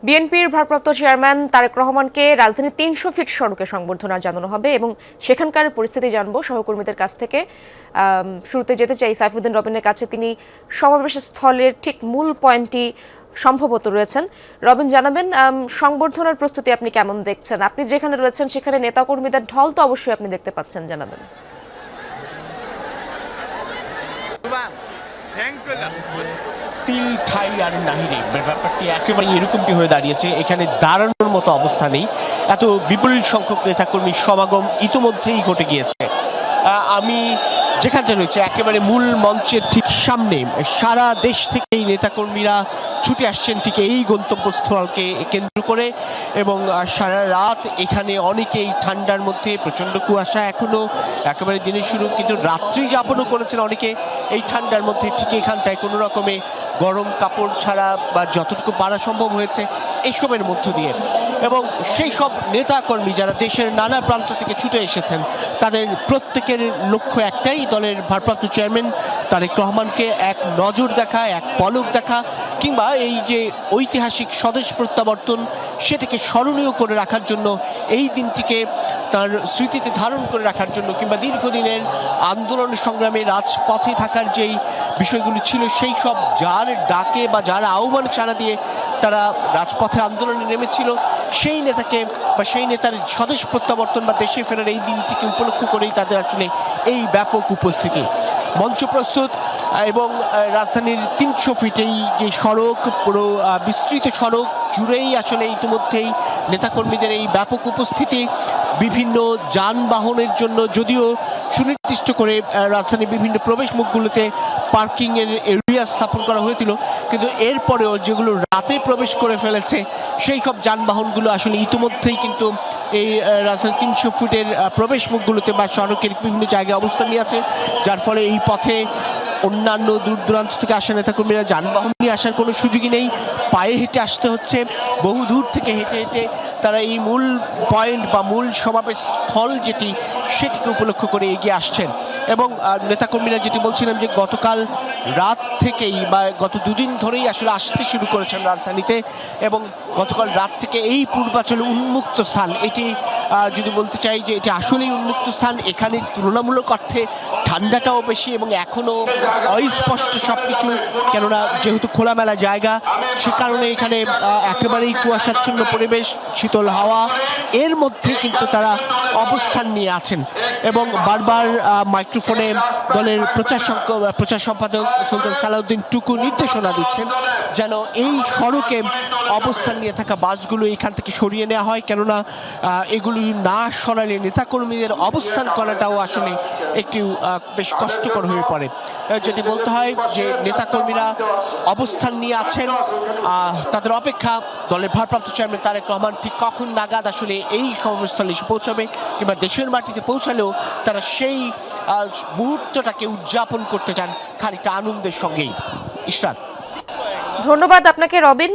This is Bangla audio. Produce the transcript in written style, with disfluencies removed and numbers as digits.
বিএনপির ভারপ্রাপ্ত চেয়ারম্যান তারেক রহমানকে রাজধানীর ৩০০ ফিট সড়কে সংবর্ধনা জানানো হবে এবং সেখানকার পরিস্থিতি জানবো সহকর্মীদের কাছ থেকে। শুরুতে যেতে চাই সাইফুদ্দিন রবিনের কাছে, তিনি সমাবেশ স্থলের ঠিক মূল পয়েন্টটি সম্ভবত রয়েছেন। রবিন, জানাবেন সংবর্ধনার প্রস্তুতি আপনি কেমন দেখছেন? আপনি যেখানে রয়েছেন সেখানে নেতাকর্মীদের ঢল তো অবশ্যই আপনি দেখতে পাচ্ছেন, জানাবেন। তিল ঠাই আর নাহিরে ব্যাপারটি একেবারে এরকমটি হয়ে দাঁড়িয়েছে। এখানে দাঁড়ানোর মতো অবস্থা নেই, এত বিপুল সংখ্যক নেতাকর্মীর সমাগম ইতোমধ্যেই ঘটে গিয়েছে। আমি যেখানটা রয়েছে একেবারে মূল মঞ্চের ঠিক সামনে, সারা দেশ থেকে এই নেতাকর্মীরা ছুটে আসছেন ঠিক এই গন্তব্যস্থলকে কেন্দ্র করে, এবং সারা রাত এখানে অনেকেই ঠান্ডার মধ্যে, প্রচণ্ড কুয়াশা এখনও একেবারে দিনের শুরু, কিন্তু রাত্রি যাপনও করেছেন অনেকে এই ঠান্ডার মধ্যে ঠিক এখানটায় কোনো রকমে গরম কাপড় ছাড়া বা যতটুকু পারা সম্ভব হয়েছে এইসবের মধ্য দিয়ে। এবং সেই সব নেতাকর্মী যারা দেশের নানা প্রান্ত থেকে ছুটে এসেছেন, তাদের প্রত্যেকের লক্ষ্য একটাই, দলের ভারপ্রাপ্ত চেয়ারম্যান তারেক রহমানকে এক নজর দেখা, এক পলক দেখা, কিংবা এই যে ঐতিহাসিক স্বদেশ প্রত্যাবর্তন সেটাকে স্মরণীয় করে রাখার জন্য, এই দিনটিকে তার স্মৃতিতে ধারণ করে রাখার জন্য, কিংবা দীর্ঘদিনের আন্দোলন সংগ্রামে রাজপথে থাকার যেই বিষয়গুলো ছিল সেই সব যার ডাকে বা যার আহ্বান সাড়া দিয়ে তারা রাজপথে আন্দোলনে নেমেছিল, সেই নেতাকে বা সেই নেতার স্বদেশ প্রত্যাবর্তন বা দেশে ফেরার এই দিনটিকে উপলক্ষ করেই তাদের আসলে এই ব্যাপক উপস্থিতি। মঞ্চ প্রস্তুত এবং রাজধানীর ৩০০ ফিট এই যে সড়ক, পুরো বিস্তৃত সড়ক জুড়েই আসলে ইতিমধ্যেই নেতাকর্মীদের এই ব্যাপক উপস্থিতি। বিভিন্ন যানবাহনের জন্য যদিও সুনির্দিষ্ট করে রাজধানীর বিভিন্ন প্রবেশ মুখগুলোতে পার্কিংয়ের এরিয়া স্থাপন করা হয়েছিল, কিন্তু এরপরেও যেগুলো রাতে প্রবেশ করে ফেলেছে সেই সব যানবাহনগুলো আসলে ইতিমধ্যেই কিন্তু এই রাজধানীর ৩০০ ফিটের প্রবেশ মুখগুলোতে বা সড়কের বিভিন্ন জায়গায় অবস্থান নিয়ে আছে, যার ফলে এই পথে অন্যান্য দূর দূরান্ত থেকে আসা নেতাকর্মীরা যানবাহন নিয়ে আসার কোনো সুযোগই নেই, পায়ে হেঁটে আসতে হচ্ছে। বহু দূর থেকে হেঁটে হেঁটে তারা এই মূল পয়েন্ট বা মূল সমাবেশ স্থল যেটি সেটিকে উপলক্ষ করে এগিয়ে আসছেন। এবং নেতাকর্মীরা যেটি বলছিলাম যে গতকাল রাত থেকেই বা গত দুদিন ধরেই আসলে আসতে শুরু করেছেন রাজধানীতে, এবং গতকাল রাত থেকে এই পূর্বাঞ্চলে উন্মুক্ত স্থান, এটি যদি বলতে চাই যে এটি আসলেই উন্মুক্ত স্থান। এখানে তুলনামূলক অর্থে ঠান্ডাটাও বেশি এবং এখনও অস্পষ্ট সব কিছু, কেননা যেহেতু খোলামেলা জায়গা সে কারণে এখানে একেবারেই কুয়াশাচ্ছন্ন পরিবেশ, শীতল হাওয়া, এর মধ্যে কিন্তু তারা অবস্থান নিয়ে আছেন। এবং বারবার মাইক্রোফোনে দলের প্রচার সম্পাদক সুলতান সালাউদ্দিন টুকু নির্দেশনা দিচ্ছেন যেন এই সড়কে অবস্থান নিয়ে থাকা বাসগুলো এখান থেকে সরিয়ে নেওয়া হয়, কেননা এগুলো না সরালে নেতাকর্মীদের অবস্থান করাটাও আসলে একটু বেশ কষ্টকর হয়ে পড়ে। যদি বলতে হয় যে নেতাকর্মীরা অবস্থান নিয়ে আছেন, তাদের অপেক্ষা দলের ভারপ্রাপ্ত চেয়ারম্যান তারেক রহমান ঠিক কখন নাগাদ আসলে এই সমাবেশস্থলে এসে পৌঁছাবে, কিংবা দেশের মাটিতে পৌঁছালেও তারা সেই মুহূর্তটাকে উদযাপন করতে চান খানিকটা আনন্দের সঙ্গেই। ইশরাত, ধন্যবাদ আপনাকে রবিন।